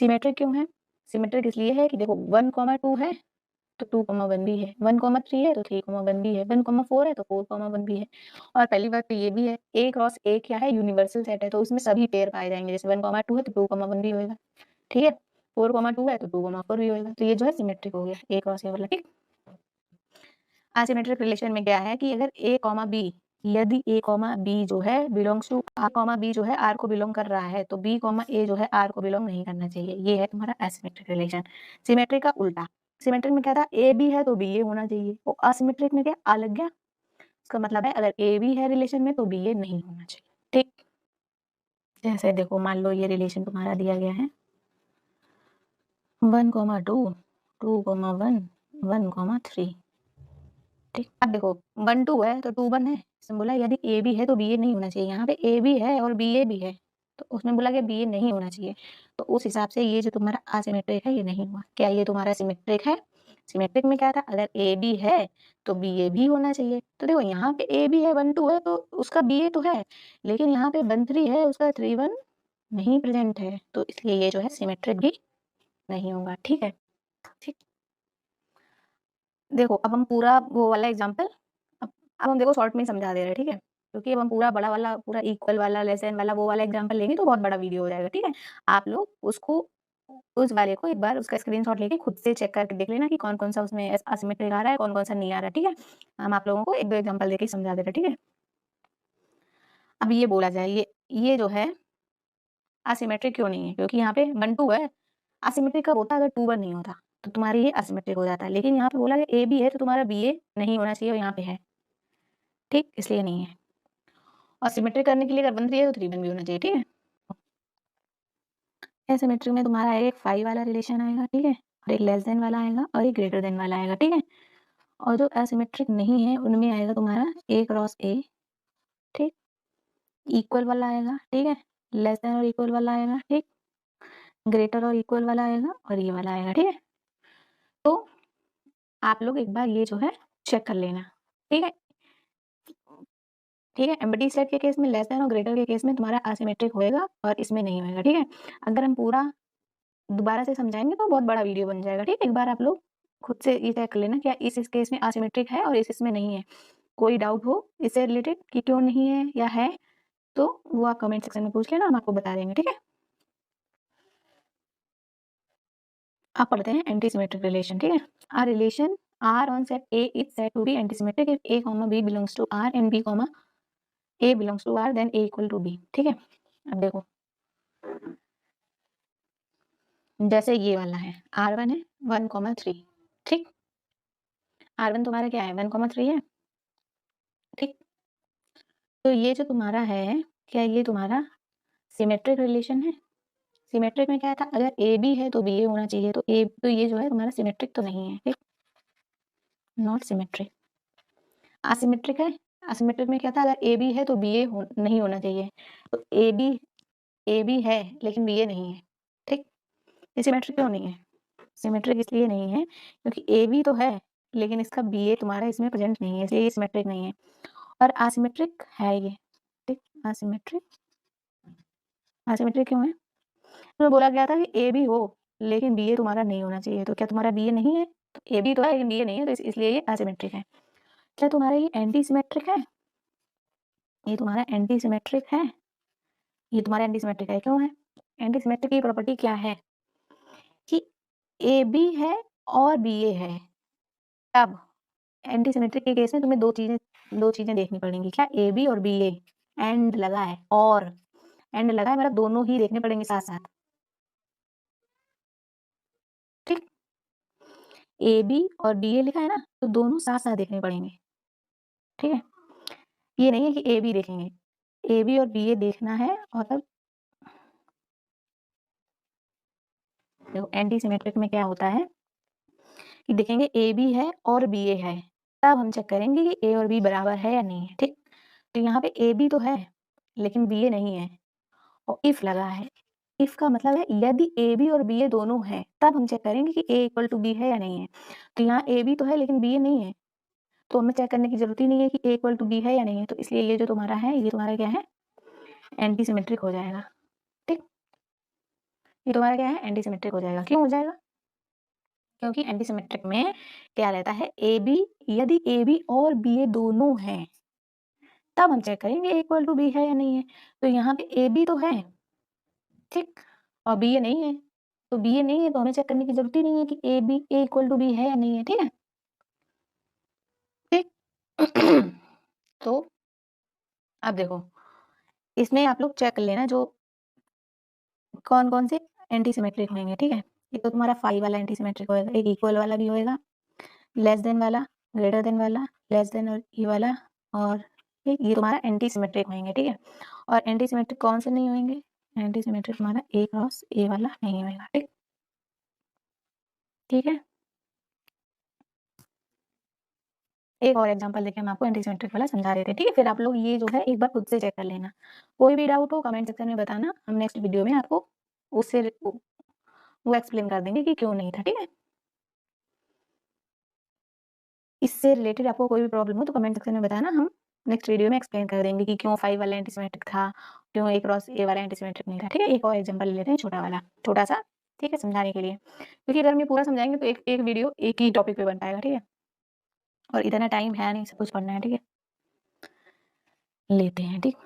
सिमेट्रिक क्यों है? सिमेट्रिक इसलिए है कि देखो 1,2 है तो 2,1 भी है, 1,3 है तो 3,1 भी है, 1,4 है तो 4,1 भी है। और पहली बात तो ये भी है, ए क्रॉस ए क्या है? यूनिवर्सल सेट है, तो उसमें सभी पेयर पाए जाएंगे। जैसे 1,2 है तो 2,1 भी होएगा, ठीक है, 4,2 है तो 2,4 भी होएगा, तो ये जो है सिमेट्रिक हो गया ए क्रॉस ए वाला। ठीक, असिमेट्रिक रिलेशन में क्या है कि अगर ए कॉमा बी, यदि ए कॉमा बी जो है belongs to R comma B जो है आर को बिलोंग कर रहा है, तो बी कॉमा ए जो है आर को बिलोंग नहीं करना चाहिए। ये है तुम्हारा असिमेट्रिक रिलेशन। सिमेट्रिक का उल्टा, सिमेट्रिक में क्या था? ए बी है तो बी ए होना चाहिए, और असिमेट्रिक में क्या? आ लग गया। इसका मतलब है अगर ए बी है रिलेशन में तो बी ए नहीं होना चाहिए। ठीक, जैसे देखो मान लो ये रिलेशन तुम्हारा दिया गया है 1,2, 2,1, 1,3। ठीक, अब देखो 1,2 है तो 2,1 है, इसमें बोला यदि ए बी है तो बी ए नहीं होना चाहिए। यहाँ पे ए बी है और बी ए भी है, तो उसमें बोला कि बी ए नहीं होना चाहिए, तो उस हिसाब से ये जो तुम्हारा असिमेट्रिक है ये नहीं हुआ। क्या ये तुम्हारा सिमेट्रिक है? सिमेट्रिक में क्या था? अगर ए बी है तो बी ए भी होना चाहिए। तो देखो यहाँ पे ए बी है 1,2 है तो उसका बी ए तो है, लेकिन यहाँ पे 1,3 है उसका 3,1 नहीं प्रेजेंट है, तो इसलिए ये जो है सिमेट्रिक भी नहीं होगा। ठीक है, ठीक, देखो अब हम पूरा वो वाला एग्जाम्पल अब हम देखो शॉर्ट में ही समझा दे रहे हैं, ठीक है, क्योंकि अब हम पूरा बड़ा वाला पूरा इक्वल वाला लेसन वाला वो वाला एग्जाम्पल लेंगे तो बहुत बड़ा वीडियो हो जाएगा। ठीक है, आप लोग उसको उस वाले को एक बार उसका स्क्रीनशॉट लेके खुद से चेक करके देख लेना कि कौन कौन सा उसमें असिमेट्रिक आ रहा है, कौन कौन सा नहीं आ रहा है। ठीक है, हम आप लोगों को एक दो एग्जाम्पल देके समझा दे रहे हैं। ठीक है, अब ये बोला जाए ये जो है असिमेट्रिक क्यों नहीं है? क्योंकि यहाँ पे 1,2 है, असिमेट्रिक कब होता? अगर 2,1 नहीं होता तो तुम्हारी ये असिमेट्रिक हो जाता है, लेकिन यहाँ पे बोला कि ए बी है तो तुम्हारा बी ए नहीं होना चाहिए और यहाँ पे है। ठीक, इसलिए नहीं है। और सिमेट्रिक करने के लिए अगर 1,3 है तो 3,1 भी होना चाहिए। ठीक है, एसिमेट्रिक में तुम्हारा एक फाई वाला रिलेशन आएगा, ठीक है, और एक लेस देन वाला आएगा और एक ग्रेटर देन वाला आएगा। ठीक है, और जो एसिमेट्रिक नहीं है उनमें आएगा तुम्हारा ए क्रॉस ए, ठीक, इक्वल वाला आएगा, ठीक है, लेस देन और इक्वल वाला आएगा, ठीक, ग्रेटर और इक्वल वाला आएगा और ये वाला आएगा। ठीक है, तो आप लोग एक बार ये जो है चेक कर लेना। ठीक है, ठीक है, एम्प्टी सेट के केस में लेस देन और ग्रेटर के केस में तुम्हारा असिमेट्रिक होएगा और इसमें नहीं होएगा। ठीक है, अगर हम पूरा दोबारा से समझाएंगे तो बहुत बड़ा वीडियो बन जाएगा। ठीक है, एक बार आप लोग खुद से ये चेक कर लेना क्या इस केस में असिमेट्रिक है और इस इसमें नहीं है। कोई डाउट हो इससे रिलेटेड कि क्यों नहीं है या है तो वो आप कमेंट सेक्शन में पूछ लेना, हम आपको बता देंगे। ठीक है, आप पढ़ते हैं एंटी सिमेट्रिक रिलेशन। ठीक है, a relation R on set A is said to be anti symmetric if A comma B belongs to R and B comma A belongs to R then A equal to B. ठीक है, अब देखो जैसे ये वाला है R1 है 1,3, ठीक, R1 तुम्हारा क्या है 1,3 है, ठीक, तो ये जो तुम्हारा है क्या ये तुम्हारा सिमेट्रिक रिलेशन है? सिमेट्रिक में क्या था? अगर ए बी है तो बी ए होना चाहिए, तो ए तो ये जो है तुम्हारा सिमेट्रिक तो नहीं है। ठीक, नॉट सिमेट्रिक। असिमेट्रिक है, असिमेट्रिक में क्या था? अगर ए बी है तो बी ए नहीं होना चाहिए, तो ए बी है लेकिन बी ए नहीं है। ठीक, ये सिमेट्रिक क्यों नहीं है? सिमेट्रिक इसलिए नहीं है क्योंकि ए बी तो है लेकिन इसका बी ए तुम्हारा इसमें प्रेजेंट नहीं है, इसलिए ये सिमेट्रिक नहीं है। और असिमेट्रिक है ये। ठीक, असिमेट्रिक, असिमेट्रिक क्यों है? तो बोला गया था कि ए बी हो लेकिन बी ए तुम्हारा नहीं होना चाहिए, तो क्या तुम्हारा बी ए नहीं है? तो ए बी तो है लेकिन बी ए नहीं है, तो इसलिए ये असिमेट्रिक है। क्या तुम्हारा ये एंटी सिमेट्रिक है? ये तुम्हारा एंटी सिमेट्रिक है, ये तुम्हारा एंटी सिमेट्रिक है। क्यों है? एंटी सिमेट्रिक की प्रॉपर्टी क्या है कि ए बी है और बी ए है। अब एंटी सिमेट्रिक के केस में तुम्हें दो चीजें देखनी पड़ेंगी। क्या? ए बी और बी ए एंड लगा है, और एंड लगा है मतलब दोनों ही देखने पड़ेंगे साथ साथ। ठीक, ए बी और बी ए लिखा है ना, तो दोनों साथ साथ देखने पड़ेंगे। ठीक है, ये नहीं है कि ए बी देखेंगे, ए बी और बी ए देखना है और अब देखो एंटी सिमेट्रिक में क्या होता है कि देखेंगे ए बी है और बी ए है, तब हम चेक करेंगे कि ए और बी बराबर है या नहीं है। ठीक, तो यहाँ पे ए बी तो है लेकिन बी ए नहीं है और इफ लगा है, इफ का मतलब है यदि ए बी और बी ए दोनों है तब हम चेक करेंगे कि ए इक्वल टू बी है या नहीं है। तो यहाँ ए बी तो है लेकिन बी ए नहीं है, तो हमें चेक करने की जरूरत ही नहीं है कि ए इक्वल टू बी है या नहीं है। तो इसलिए ये जो तुम्हारा है ये तुम्हारा क्या है, एंटी सिमेट्रिक हो जाएगा। ठीक, ये तुम्हारा क्या है, एंटी सिमेट्रिक हो जाएगा। क्यों हो जाएगा, क्योंकि एंटी सिमेट्रिक में क्या रहता है, ए बी, यदि ए बी और बी ए दोनों हैं तब हम चेक करेंगे ए इक्वल टू बी है या नहीं है। तो यहाँ पे ए बी तो है, ठीक, और बी ए नहीं है, तो बी ए नहीं है तो हमें चेक करने की जरूरत ही नहीं है कि A B A equal to B है या नहीं है। ठीक है, ठीक तो अब देखो इसमें आप लोग चेक कर लेना जो कौन कौन से एंटी सिमेट्रिक होंगे। ठीक है, ये तो तुम्हारा फाइव वाला एंटी सिमेट्रिक होएगा, एक इक्वल वाला भी होएगा, लेस देन वाला, ग्रेटर देन वाला, लेस देन और ये वाला, और ठीक ये तुम्हारा एंटी सिमेट्रिक होंगे। ठीक है, और एंटी सिमेट्रिक कौन से नहीं होंगे, एंटी सिमेट्रिक तुम्हारा ए क्रॉस ए वाला नहीं होएगा। ठीक, ठीक है, एक और एग्जांपल देके हम आपको एंटी सिमेट्रिक वाला समझा देते हैं। ठीक है, फिर आप लोग ये जो है एक बार खुद से चेक कर लेना, कोई भी डाउट हो कमेंट सेक्शन में बताना, हम नेक्स्ट वीडियो में आपको उससे वो एक्सप्लेन कर देंगे कि क्यों नहीं था। ठीक है, इससे रिलेटेड आपको कोई भी प्रॉब्लम हो तो कमेंट सेक्शन में बताना, हम नेक्स्ट वीडियो में एक्सप्लेन कर देंगे कि क्यों फाइव वाला एंटीसिमेट्रिक था, क्यों ए क्रॉस ए वाला एंटीसिमेट्रिक नहीं था। ठीक है, एक और एग्जांपल ले लेते हैं छोटा वाला, छोटा सा, ठीक है, समझाने के लिए, क्योंकि अगर हम ये पूरा समझाएंगे तो एक वीडियो एक ही टॉपिक पे बन पाएगा। ठीक है, और इतना टाइम है नहीं सब कुछ पढ़ना है। ठीक है, लेते हैं। ठीक,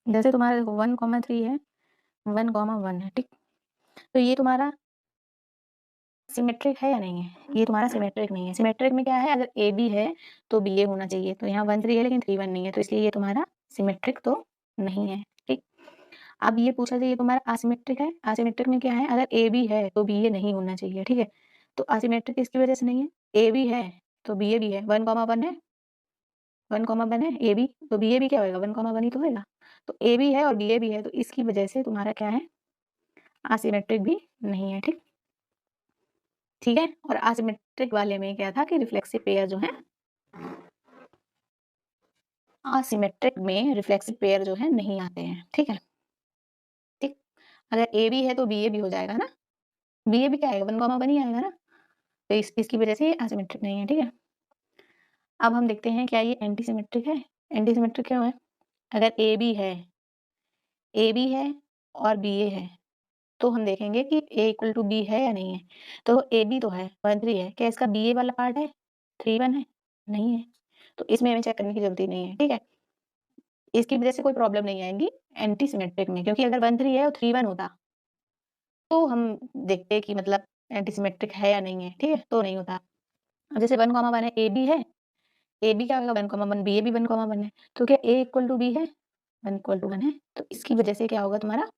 जैसे तुम्हारा देखो 1,3 है, 1,1 है। ठीक, तो ये तुम्हारा सिमेट्रिक है या नहीं है, ये तुम्हारा सिमेट्रिक नहीं है। सिमेट्रिक में क्या है, अगर ए बी है तो बी ए होना चाहिए, तो यहाँ 1,3 है लेकिन 3,1 नहीं है, तो इसलिए ये तुम्हारा सिमेट्रिक तो नहीं है। ठीक, अब ये पूछा जाए ये तुम्हारा असिमेट्रिक है, असिमेट्रिक में क्या है, अगर ए बी है तो बी ए नहीं होना चाहिए। ठीक है, तो असिमेट्रिक इसकी वजह से नहीं है, ए बी है तो बी ए भी है, 1,1 है, 1,1 है ए बी, तो बी ए भी क्या होगा, 1,1 ही तो होगा। तो ए बी है और बी ए भी है, तो इसकी वजह से तुम्हारा क्या है, असिमेट्रिक भी नहीं है। ठीक, ठीक है, और असिमेट्रिक वाले में क्या था कि रिफ्लेक्सिव पेयर जो है, असिमेट्रिक में रिफ्लेक्सिव पेयर जो है नहीं आते हैं। ठीक है, ठीक, अगर ए बी है तो बी ए भी हो जाएगा ना, बी ए भी क्या आएगा, 1,1 ही आएगा ना, तो इसकी वजह से असिमेट्रिक नहीं है। ठीक है, अब हम देखते हैं क्या ये एंटी सिमेट्रिक है। एंटी सिमेट्रिक क्यों है, अगर ए बी है, ए बी है और बी ए है, तो हम देखेंगे कि ए इक्वल टू बी है या नहीं है। तो ए बी तो है, 1,3 है, क्या इसका बी ए वाला पार्ट है, 3,1 है, नहीं है, तो इसमें हमें चेक करने की जरूरत ही नहीं है। ठीक है, इसकी वजह से कोई प्रॉब्लम नहीं आएगी एंटी सिमेट्रिक में, क्योंकि अगर 1,3 है और 3,1 होता तो हम देखते कि मतलब एंटी सिमेट्रिक है या नहीं है। ठीक है, तो नहीं होता। अब जैसे 1,1 है, ए बी है, ए बी क्या होगा, 1,1, बी ए भी 1,1 है, तो क्या ए इक्वल टू बी है, 1 इक्वल टू 1 है, तो इसकी वजह से क्या होगा तुम्हारा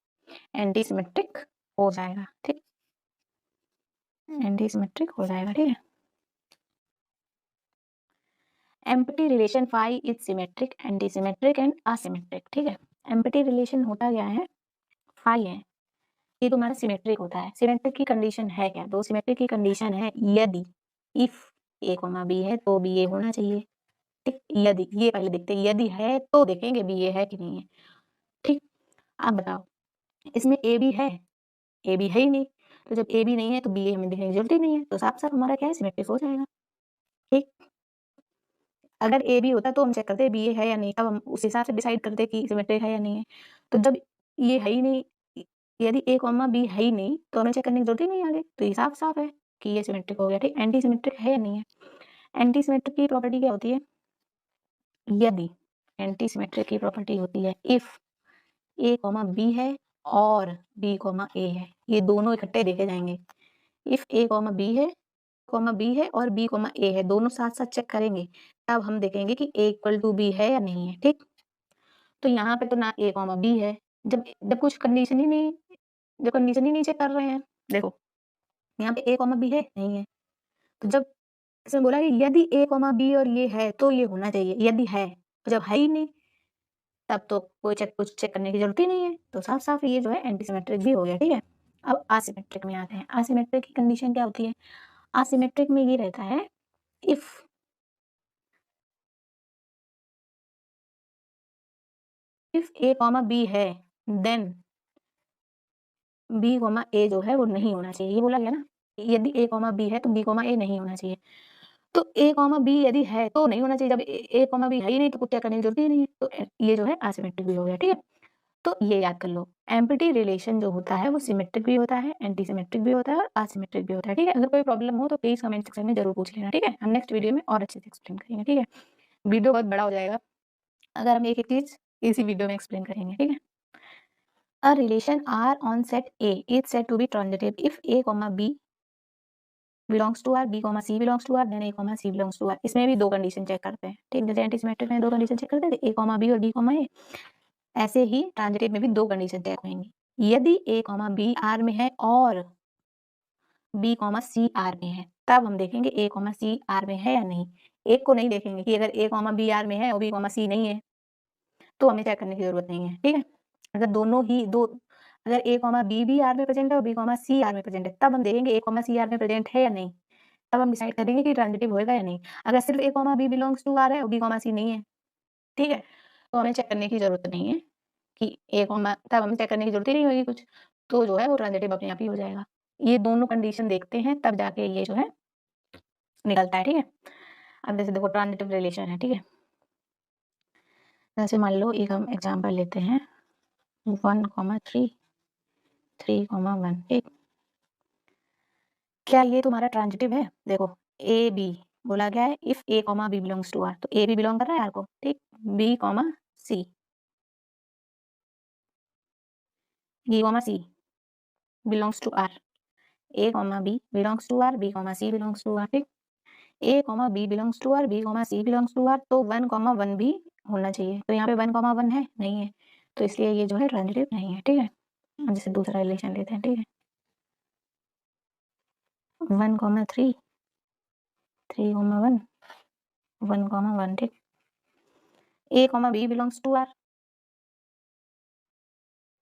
एंटी सिमेट्रिक हो जाएगा। ठीक, एंटी सिमेट्रिक हो जाएगा। ठीक है, empty relation phi is symmetric, anti symmetric and asymmetric. ठीक है, एम्प्टी रिलेशन होता क्या है, फाई है, ये तुम्हारा सिमेट्रिक होता है। सिमेट्रिक की कंडीशन है क्या, दो सिमेट्रिक की कंडीशन है, यदि इफ ए कॉमा बी है तो बी ए होना चाहिए। ठीक, यदि, ये पहले देखते हैं, यदि है तो देखेंगे बी ए है कि नहीं है। ठीक, आप बताओ इसमें ए बी है, ए बी है ही नहीं, तो जब ए बी नहीं है तो बी ए हमें देखने की जरूरत ही नहीं है, तो साफ साफ हमारा क्या है, सिमेट्रिक हो जाएगा। ठीक, अगर ए बी होता तो हम चेक करते बी ए है या नहीं, तब हम उस हिसाब से डिसाइड करते कि सिमेट्रिक है या नहीं है। तो जब ये है ही नहीं, यदि ए कॉमा बी है ही नहीं तो हमें चेक करने की जरूरत ही नहीं आगे, तो ये साफ साफ है कि ये सिमेट्रिक हो गया। ठीक, एंटी सिमेट्रिक है या नहीं है, एंटी सिमेट्रिक की प्रॉपर्टी क्या होती है, यदि, एंटी सिमेट्रिक की प्रॉपर्टी होती है इफ ए कॉमा बी है और बी कॉमा ए है, ये दोनों इकट्ठे देखे जाएंगे। इफ ए कॉमा बी है और बी कॉमा ए है, दोनों साथ साथ चेक करेंगे, तब हम देखेंगे कि ए इक्वल टू बी है या नहीं है। ठीक, तो यहाँ पे तो ना ए कॉमा बी है, जब जब कुछ कंडीशन ही नहीं, जब कंडीशन ही नहीं चेक कर रहे हैं, देखो यहाँ पे ए कॉमा बी है नहीं है, तो जब इसमें बोला कि यदि ए कॉमा बी और ये है तो ये होना चाहिए, यदि है। जब है ही नहीं तब तो कोई कुछ चेक करने की जरूरत ही नहीं है, तो साफ साफ ये जो है एंटीसिमेट्रिक भी हो गया। ठीक है, अब आसिमेट्रिक में आते हैं। आसिमेट्रिक की कंडीशन क्या होती है? आसिमेट्रिक में ये रहता है इफ ए कॉमा बी है देन बी कॉमा ए जो है वो नहीं होना चाहिए। ये बोला गया ना, यदि ए कॉमा बी है तो बी कॉमा ए नहीं होना चाहिए। तो ए कॉमा बी यदि है तो नहीं होना चाहिए, जब ए कॉमा बी है ही नहीं तो कुछ चेक करने की जरूरत ही नहीं है, तो ये जो है असिमेट्रिक भी हो गया। ठीक है, तो ये याद कर लो, एम्प्टी रिलेशन जो होता है वो सिमेट्रिक भी होता है, एंटी सिमेट्रिक भी होता है और असिमेट्रिक भी होता है। ठीक है, अगर कोई प्रॉब्लम हो तो प्लीज कमेंट सेक्शन में जरूर पूछ लेना। ठीक है, हम नेक्स्ट वीडियो में और अच्छे से एक्सप्लेन करेंगे। ठीक है, वीडियो बहुत बड़ा हो जाएगा अगर हम एक एक चीज इसी वीडियो में एक्सप्लेन करेंगे। ठीक है, a relation R on set A is set to be transitive if A comma B belongs to R, B comma C belongs to R, then A comma C belongs to R. इसमें भी दो कंडीशन चेक करते हैं। ठीक, जैसे एंटीसिमेट्रिक में दो कंडीशन चेक करते थे, ए कॉमा बी और बी कॉमा ए, ऐसे ही ट्रांजिटिव में भी दो कंडीशन चेक होंगी। यदि ए कॉमा बी आर में है और बी कॉमा सी आर में है, तब हम देखेंगे ए कॉमा सी आर में है या नहीं। एक को नहीं देखेंगे कि अगर ए कॉमा बी आर में है और बी कॉमा सी नहीं है तो हमें चेक करने की जरूरत नहीं है। ठीक है, अगर दोनों ही दो, अगर ए कॉमा बी भी आर में प्रेजेंट है और बी कॉमा सी आर में प्रेजेंट है, तब हम देखेंगे ए कॉमा सी आर में प्रेजेंट है या नहीं, तब हम डिसाइड करेंगे कि ट्रांजिटिव होएगा या नहीं। अगर सिर्फ A comma B belongs to R है और बी कॉमा सी नहीं है, ठीक है, तो हमें चेक करने की जरूरत नहीं है कि ए कॉमा, तब हमें चेक करने की जरूरत ही नहीं होगी कुछ, तो जो है वो ट्रांजिटिव अपने आप ही हो जाएगा। ये दोनों कंडीशन देखते हैं तब जाके ये जो है निकलता है। ठीक है, अब जैसे देखो ट्रांजिटिव रिलेशन है। ठीक है, जैसे मान लो एक हम एग्जांपल लेते हैं 1,3 3,1। ठीक, क्या ये तुम्हारा ट्रांजिटिव है? देखो ए बी बोला गया है if A comma B belongs to R, तो ए भी बिलोंग कर रहा है आर को। ठीक, B comma C, B comma C belongs to R, A comma B belongs to R, B comma C belongs to R. ठीक, A comma B belongs to R, B comma C belongs to R, तो 1,1 भी होना चाहिए। तो यहाँ पे 1,1 है नहीं है, तो इसलिए ये जो है ट्रांजिटिव नहीं है। ठीक है, अब जैसे दूसरा रिलेशन लेते हैं। ठीक है, 1,3 3,1 1,1। ठीक, A comma B belongs to R.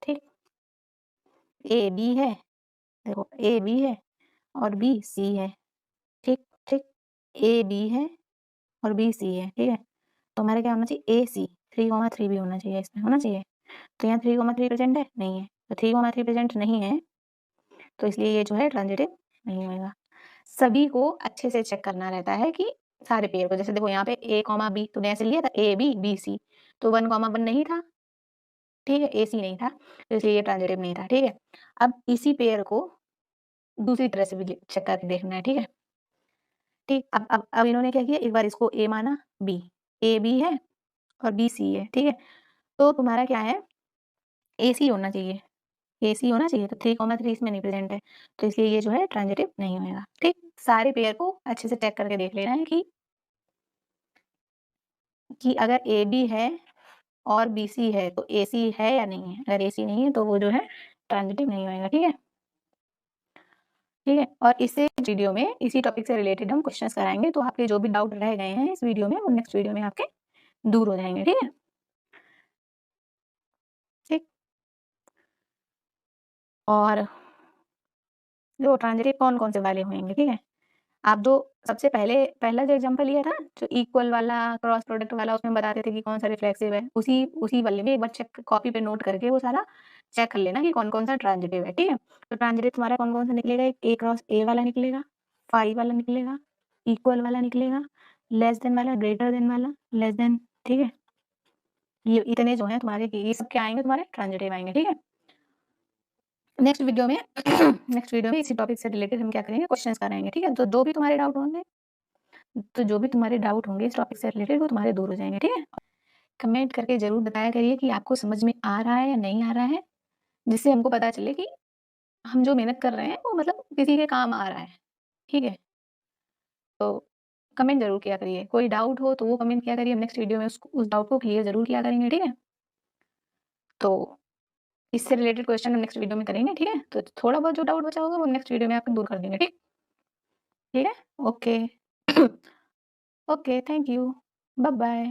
ठीक, ए बी है, देखो ए बी है और बी सी है। ठीक ठीक, ए बी है और बी सी है। ठीक है, तो हमारा क्या होना चाहिए? ए सी 3,3 भी होना चाहिए, इसमें होना चाहिए। तो यहाँ 3,3 प्रेजेंट है नहीं है, तो 3,3 प्रेजेंट नहीं है, तो इसलिए ये जो है ट्रांजिटिव नहीं होगा। सभी को अच्छे से चेक करना रहता है कि सारे पेयर को, जैसे देखो यहाँ पे ए कॉमा बी तूने ऐसे लिया था, ए बी बी सी, तो 1,1 नहीं था। ठीक है, ए सी नहीं था, तो इसलिए ये ट्रांजिटिव नहीं था। ठीक है, अब इसी पेयर को दूसरी तरह से भी चेक करके देखना है। ठीक है, ठीक, अब इन्होंने क्या किया, एक बार इसको ए माना, बी, ए बी है और बी सी है। ठीक है, तो तुम्हारा क्या है, ए सी होना चाहिए, ए सी होना चाहिए, तो 3,3 इसमें नहीं प्रेजेंट है, तो इसलिए ये जो है ट्रांजिटिव नहीं होगा। ठीक, सारे पेयर को अच्छे से चेक करके देख लेना है कि अगर ए बी है और बी सी है तो ए सी है या नहीं है। अगर ए सी नहीं है तो वो जो है ट्रांजिटिव नहीं होगा। ठीक है, ठीक है, और इसी वीडियो में इसी टॉपिक से रिलेटेड हम क्वेश्चंस कराएंगे, तो आपके जो भी डाउट रह गए हैं इस वीडियो में वो नेक्स्ट वीडियो में आपके दूर हो जाएंगे। ठीक है, ठीक, और जो ट्रांजिटिव कौन कौन से वाले होंगे। ठीक है, आप जो सबसे पहला जो एग्जांपल लिया था जो इक्वल वाला क्रॉस प्रोडक्ट वाला, उसमें बताते थे कि कौन सा रिफ्लेक्सिव है, उसी उसी वाले में एक बार चेक कॉपी पे नोट करके वो सारा चेक कर लेना कि कौन कौन सा ट्रांजिटिव है। ठीक है, तो ट्रांजिटिव तुम्हारा कौन कौन सा निकलेगा, एक ए क्रॉस ए वाला निकलेगा, फाई वाला निकलेगा, इक्वल वाला निकलेगा, लेस देन वाला, ग्रेटर देन वाला, लेस देन। ठीक है, ये इतने जो है तुम्हारे, ये सब क्या आएंगे तुम्हारे ट्रांजिटिव आएंगे। ठीक है, नेक्स्ट वीडियो में नेक्स्ट वीडियो में इसी टॉपिक से रिलेटेड हम क्या करेंगे, क्वेश्चंस कराएंगे। ठीक है, तो जो भी तुम्हारे डाउट होंगे, तो जो भी तुम्हारे डाउट होंगे इस टॉपिक से रिलेटेड वो तुम्हारे दूर हो जाएंगे। ठीक है, कमेंट करके जरूर बताया करिए कि आपको समझ में आ रहा है या नहीं आ रहा है, जिससे हमको पता चले कि हम जो मेहनत कर रहे हैं वो मतलब किसी के काम आ रहा है। ठीक है, तो कमेंट जरूर किया करिए, कोई डाउट हो तो वो कमेंट किया करिए, हम नेक्स्ट वीडियो में उस डाउट को क्लियर जरूर किया करेंगे। ठीक है, तो इससे रिलेटेड क्वेश्चन हम नेक्स्ट वीडियो में करेंगे। ठीक है, तो थोड़ा बहुत जो डाउट बचा होगा वो नेक्स्ट वीडियो में आपको दूर कर देंगे। ठीक, ठीक है, okay. Okay, thank you. Bye bye.